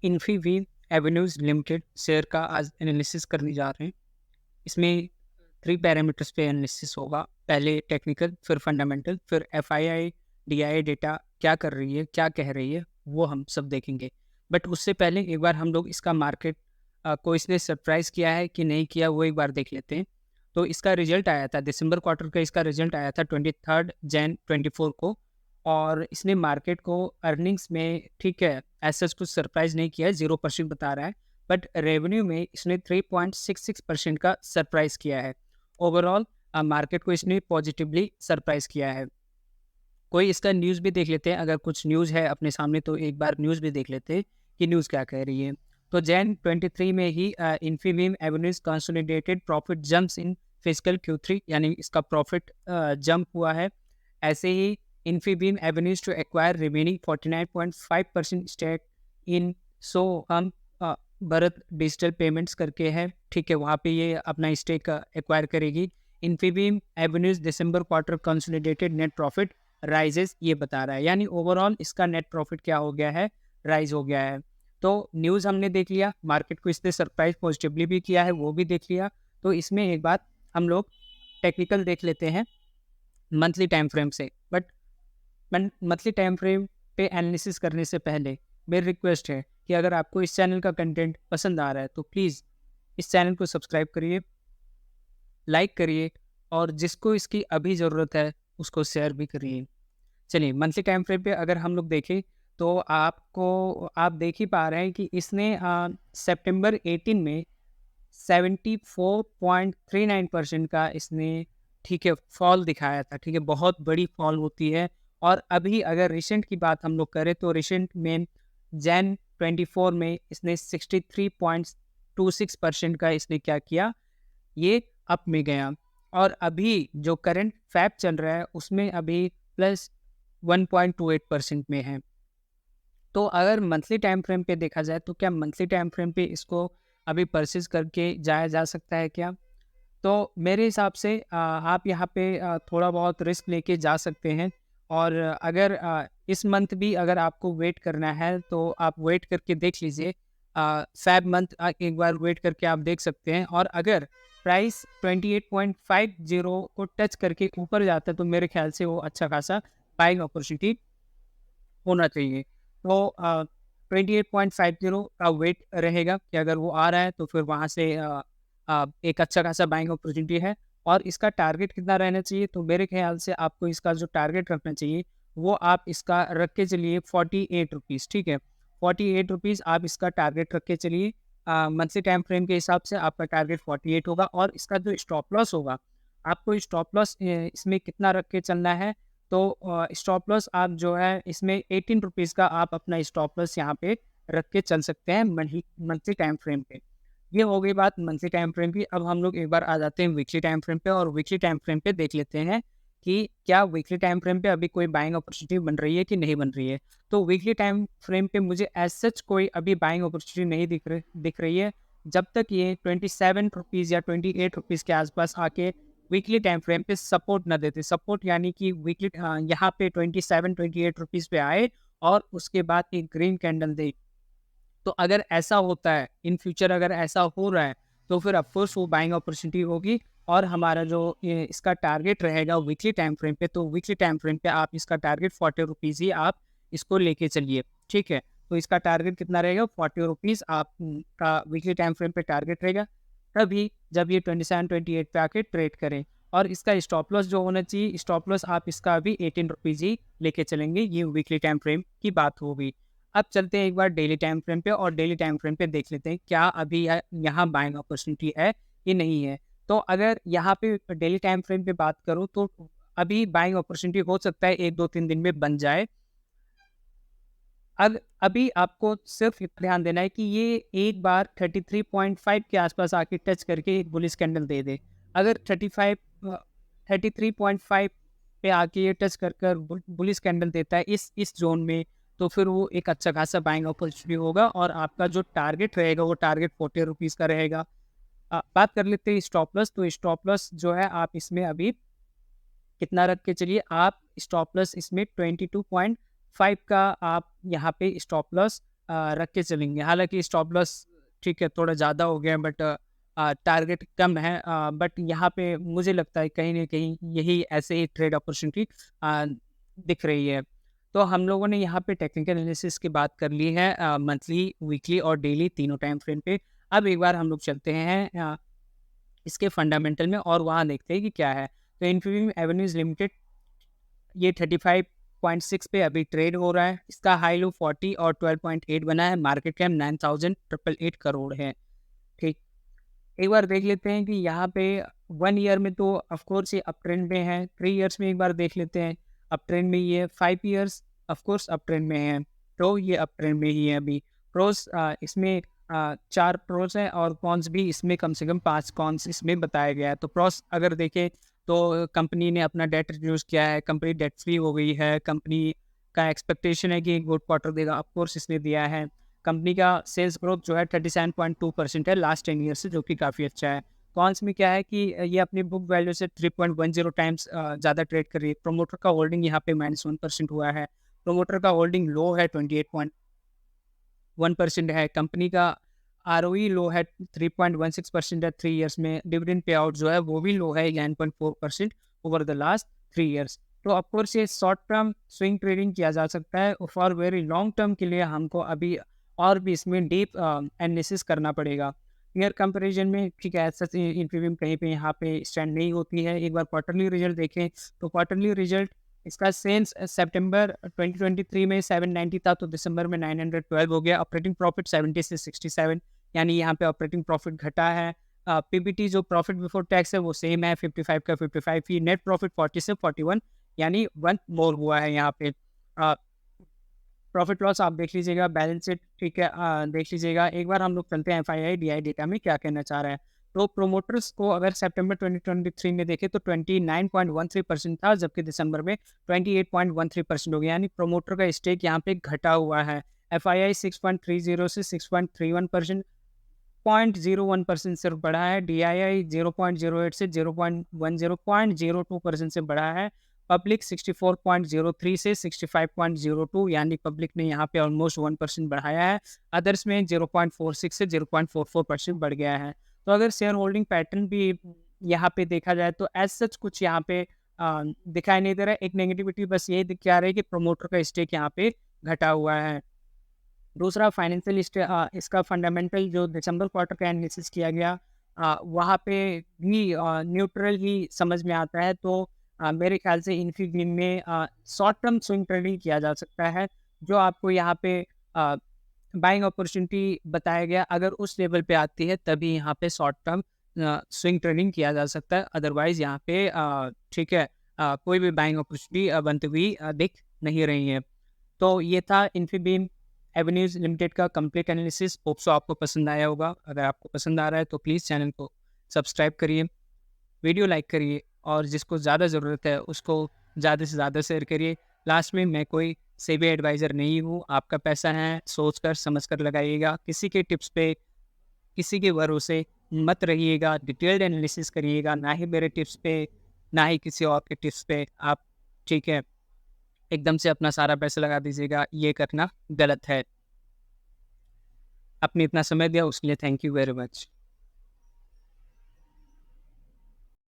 इन्फीवीम avenues limited share का आज analysis करने जा रहे हैं। इसमें 3 पैरामीटर्स पे एनालिसिस होगा। पहले टेक्निकल, फिर फंडामेंटल, फिर एफआईआई, डीआईआई डेटा क्या कर रही है, क्या कह रही है, वो हम सब देखेंगे। बट उससे पहले एक बार हम लोग इसका मार्केट को इसने सरप्राइज़ किया है कि नहीं किया, वो एक बार देख लेते हैं। तो इसका रिजल्ट आया था, दिसंबर क्वार्टर का इसका रिजल्ट आया था 23 जैन 24 को, और इसने मार्केट को अर्निंग्स में, ठीक है, ऐसा कुछ सरप्राइज़ नहीं किया है, 0% बता रहा है। बट रेवेन्यू में इसने 3.66% का सरप्राइज़ किया है। ओवरऑल मार्केट को इसने पॉजिटिवली सरप्राइज़ किया है। कोई इसका न्यूज़ भी देख लेते हैं, अगर कुछ न्यूज़ है अपने सामने तो एक बार न्यूज़ भी देख लेते हैं कि न्यूज़ क्या कह रही है। तो जैन 23 में ही Infibeam Avenues consolidated profit jumps in physical Q3, यानी इसका प्रॉफिट जंप हुआ है। ऐसे ही Infibeam Avenues to acquire remaining 49.5% stake in So Hum Bharat digital payments करके है, ठीक है, वहाँ पे ये अपना स्टेक एक्वायर करेगी। Infibeam Avenues December quarter consolidated net profit rises, ये बता रहा है, यानी ओवरऑल इसका नेट प्रॉफिट क्या हो गया है, राइज हो गया है। तो न्यूज़ हमने देख लिया, मार्केट को इसने सरप्राइज पॉजिटिवली भी किया है, वो भी देख लिया। तो इसमें एक बात हम लोग टेक्निकल देख लेते हैं मंथली टाइम फ्रेम से। बट मंथली टाइम फ्रेम पे एनालिसिस करने से पहले मेरी रिक्वेस्ट है कि अगर आपको इस चैनल का कंटेंट पसंद आ रहा है तो प्लीज़ इस चैनल को सब्सक्राइब करिए, लाइक करिए, और जिसको इसकी अभी ज़रूरत है उसको शेयर भी करिए। चलिए, मंथली टाइम फ्रेम पे अगर हम लोग देखें तो आप देख ही पा रहे हैं कि इसने सितंबर 18 में 74.39% का इसने, ठीक है, फॉल दिखाया था, ठीक है, बहुत बड़ी फॉल होती है। और अभी अगर रिसेंट की बात हम लोग करें तो रिसेंट में जैन 24 में इसने 63.26% का इसने क्या किया, ये अप में गया। और अभी जो करंट फैब चल रहा है उसमें अभी प्लस 1.28% में है। तो अगर मंथली टाइम फ्रेम पे देखा जाए तो क्या मंथली टाइम फ्रेम पे इसको अभी परचेज करके जाया जा सकता है क्या? तो मेरे हिसाब से आप यहाँ पे थोड़ा बहुत रिस्क लेके जा सकते हैं। और अगर इस मंथ भी अगर आपको वेट करना है तो आप वेट करके देख लीजिए। फैब मंथ एक बार वेट करके आप देख सकते हैं, और अगर प्राइस 28.50 को टच करके ऊपर जाता है तो मेरे ख्याल से वो अच्छा खासा बाइंग अपॉर्चुनिटी होना चाहिए। तो 28.50 का वेट रहेगा कि अगर वो आ रहा है तो फिर वहाँ से एक अच्छा खासा बाइंग अपॉर्चुनिटी है। और इसका टारगेट कितना रहना चाहिए, तो मेरे ख्याल से आपको इसका जो टारगेट रखना चाहिए वो आप इसका रख के चलिए 48 रुपीज़, ठीक है, 48 रुपीज़ आप इसका टारगेट रख के चलिए। मंथली टाइम फ्रेम के हिसाब से आपका टारगेट 48 होगा। और इसका जो स्टॉप लॉस होगा, आपको स्टॉप लॉस इसमें कितना रख के चलना है, तो स्टॉप लॉस आप जो है इसमें 18 रुपीज़ का आप अपना स्टॉप लॉस यहाँ पे रख के चल सकते हैं मंथली टाइम फ्रेम पे। ये हो गई बात मंथली टाइम फ्रेम की। अब हम लोग एक बार आ जाते हैं वीकली टाइम फ्रेम पे, और वीकली टाइम फ्रेम पे देख लेते हैं कि क्या वीकली टाइम फ्रेम पे अभी कोई बाइंग अपॉर्चुनिटी बन रही है कि नहीं बन रही है। तो वीकली टाइम फ्रेम पे मुझे एज सच कोई अभी बाइंग अपॉर्चुनिटी नहीं दिख रही है, जब तक ये 27 रुपीज़ या 28 रुपीज़ के आसपास आके वीकली टाइम फ्रेम पे सपोर्ट ना देते। सपोर्ट यानी कि वीकली यहाँ पे 27-28 रुपीज़ पे आए और उसके बाद एक ग्रीन कैंडल दे। तो अगर ऐसा होता है इन फ्यूचर, अगर ऐसा हो रहा है तो फिर ऑफकोर्स वो बाइंग अपॉर्चुनिटी होगी। और हमारा जो इसका टारगेट रहेगा वीकली टाइम फ्रेम पे, तो वीकली टाइम फ्रेम पे आप इसका टारगेट 40 रुपीज़ ही आप इसको लेके चलिए, ठीक है। तो इसका टारगेट कितना रहेगा, 40 रुपीज़ आप का वीकली टाइम फ्रेम पे टारगेट रहेगा। तभी जब ये 27-28 पे आके ट्रेड करें। और इसका स्टॉप लॉस जो होना चाहिए, स्टॉप लॉस आप इसका अभी 18 रुपीज़ ही लेके चलेंगे। ये वीकली टाइम फ्रेम की बात होगी। अब चलते हैं एक बार डेली टाइम फ्रेम पे, और डेली टाइम फ्रेम पे देख लेते हैं क्या अभी यहाँ बाइंग अपॉर्चुनिटी है कि नहीं है। तो अगर यहाँ पे डेली टाइम फ्रेम पे बात करूँ तो अभी बाइंग अपॉर्चुनिटी हो सकता है 1-2-3 दिन में बन जाए। अब अभी आपको सिर्फ इतना ध्यान देना है कि ये एक बार 33.5 के आसपास आके टच करके एक बुलिश कैंडल दे दे। अगर 33.5 पे आके ये टच कर बुलिश कैंडल देता है इस जोन में, तो फिर वो एक अच्छा खासा बाइंग अपॉर्चुनिटी होगा, और आपका जो टारगेट रहेगा वो टारगेट 40 रुपीज़ का रहेगा। बात कर लेते हैं स्टॉप लॉस। तो स्टॉप लॉस जो है आप इसमें अभी कितना रख के चलिए, आप स्टॉप लॉस इसमें 22.5 का आप यहाँ पे स्टॉप लॉस रख के चलेंगे। हालाँकि स्टॉप लॉस ठीक है थोड़ा ज़्यादा हो गया, बट टारगेट कम है, बट यहाँ पे मुझे लगता है कहीं न कहीं यही ऐसे ही ट्रेड अपॉर्चुनिटी अ, दिख रही है। तो हम लोगों ने यहाँ पे टेक्निकल एनालिसिस की बात कर ली है, मंथली, वीकली और डेली तीनों टाइम फ्रेम पे। अब एक बार हम लोग चलते हैं इसके फंडामेंटल में और वहाँ देखते हैं कि क्या है। तो इन्फीबीम एवेन्यूज़ लिमिटेड ये 35.6 पे अभी ट्रेड हो रहा है। इसका हाई लो 40 और 12.8 बना है। मार्केट कैप 9,888 करोड़ है। ठीक। एक बार देख लेते हैं कि यहाँ पे 1 ईयर में तो ऑफ कोर्स ये अप ट्रेंड में है। 3 इयर्स में एक बार देख लेते हैं, अप ट्रेंड में ही है। 5 years of course up trend में है। तो ये अप ट्रेंड में ही है अभी। प्रोस इसमें 4 प्रोस हैं और कॉन्स भी इसमें कम से कम 5 कॉन्स इसमें बताया गया है। तो प्रोस अगर देखें तो कंपनी ने अपना डेट रिड्यूस किया है, कंपनी डेट फ्री हो गई है, कंपनी का एक्सपेक्टेशन है कि एक गुड क्वार्टर देगा, ऑफ कोर्स इसने दिया है। कंपनी का सेल्स ग्रोथ जो है 37.2% है लास्ट 10 ईयर से, जो कि काफ़ी अच्छा है। कॉन्स में क्या है कि ये अपनी बुक वैल्यू से 3.10 टाइम्स ज़्यादा ट्रेड कर रही है। प्रोमोटर का होल्डिंग यहाँ पे -1% हुआ है। प्रोमोटर का होल्डिंग लो है 28.1% है। कंपनी का आरओई लो है 3.16% है 3 इयर्स में। डिविडेंड पे आउट जो है वो भी लो है 9.4% ओवर द लास्ट 3 इयर्स। तो ऑफकोर्स ये शॉर्ट टर्म स्विंग ट्रेडिंग किया जा सकता है, फॉर वेरी लॉन्ग टर्म के लिए हमको अभी और भी इसमें डीप एनालिसिस करना पड़ेगा। ईयर कंपैरिजन में ठीक है, ऐसा इन्फीबीम कहीं पे यहाँ पे स्टैंड नहीं होती है। एक बार क्वार्टरली रिजल्ट देखें तो क्वार्टरली रिजल्ट इसका सेल्स सितंबर 2023 में 790 था, तो दिसंबर में 912 हो गया। ऑपरेटिंग प्रॉफिट 70 से 67, यानी यहाँ पे ऑपरेटिंग प्रॉफिट घटा है। पीबीटी जो प्रॉफिट बिफोर टैक्स है वो सेम है, 55 का 55 ही। नेट प्रॉफिट 40 से 41, यानी 1 मोर हुआ है यहाँ पे। प्रॉफिट लॉस आप देख लीजिएगा, बैलेंस शीट ठीक है, देख लीजिएगा। एक बार हम लोग चलते हैं एफआईआई डीआई डेटा में क्या कहना चाह रहा है। तो प्रोमोटर्स को अगर सितंबर 2023 में देखें तो 29.13% था, जबकि दिसंबर में 28.13% हो गया, यानी प्रोमोटर का स्टेक यहाँ पे घटा हुआ है। एफआईआई 6.30 से 6.31%, 0.01% सिर्फ बढ़ा है। डीआईआई 0.08 से 0.10 से बढ़ा है। पब्लिक 64.03 से 65.02, यानी पब्लिक ने यहाँ पे ऑलमोस्ट 1% बढ़ाया है। अदर्स में 0.46 से 0.44% बढ़ गया है। तो अगर शेयर होल्डिंग पैटर्न भी यहाँ पे देखा जाए तो एज सच कुछ यहाँ पे दिखाई नहीं दे रहा है। एक नेगेटिविटी बस ये दिख रहा है कि प्रोमोटर का स्टेक यहाँ पे घटा हुआ है। दूसरा फाइनेंशियल इसका फंडामेंटल जो दिसंबर क्वार्टर का एनालिसिस किया गया, वहाँ पे भी न्यूट्रल ही समझ में आता है। तो मेरे ख्याल से इन्फीबीम में शॉर्ट टर्म स्विंग ट्रेडिंग किया जा सकता है, जो आपको यहाँ पे बाइंग अपॉर्चुनिटी बताया गया। अगर उस लेवल पे आती है तभी यहाँ पे शॉर्ट टर्म स्विंग ट्रेडिंग किया जा सकता है। अदरवाइज यहाँ पे ठीक है, कोई भी बाइंग अपॉर्चुनिटी बनती हुई दिख नहीं रही है। तो ये था इन्फीबीम एवेन्यूज़ लिमिटेड का कंप्लीट एनालिसिस। होप सो आपको पसंद आया होगा। अगर आपको पसंद आ रहा है तो प्लीज़ चैनल को सब्सक्राइब करिए, वीडियो लाइक करिए और जिसको ज़्यादा ज़रूरत है उसको ज़्यादा से ज़्यादा शेयर करिए। लास्ट में मैं कोई सेबी एडवाइज़र नहीं हूँ, आपका पैसा है, सोच कर समझ कर लगाइएगा। किसी के टिप्स पे, किसी के भरोसे मत रहिएगा, डिटेल्ड एनालिसिस करिएगा, ना ही मेरे टिप्स पे, ना ही किसी और के टिप्स पे आप ठीक है एकदम से अपना सारा पैसा लगा दीजिएगा, ये करना गलत है। आपने इतना समय दिया उसके लिए थैंक यू वेरी मच।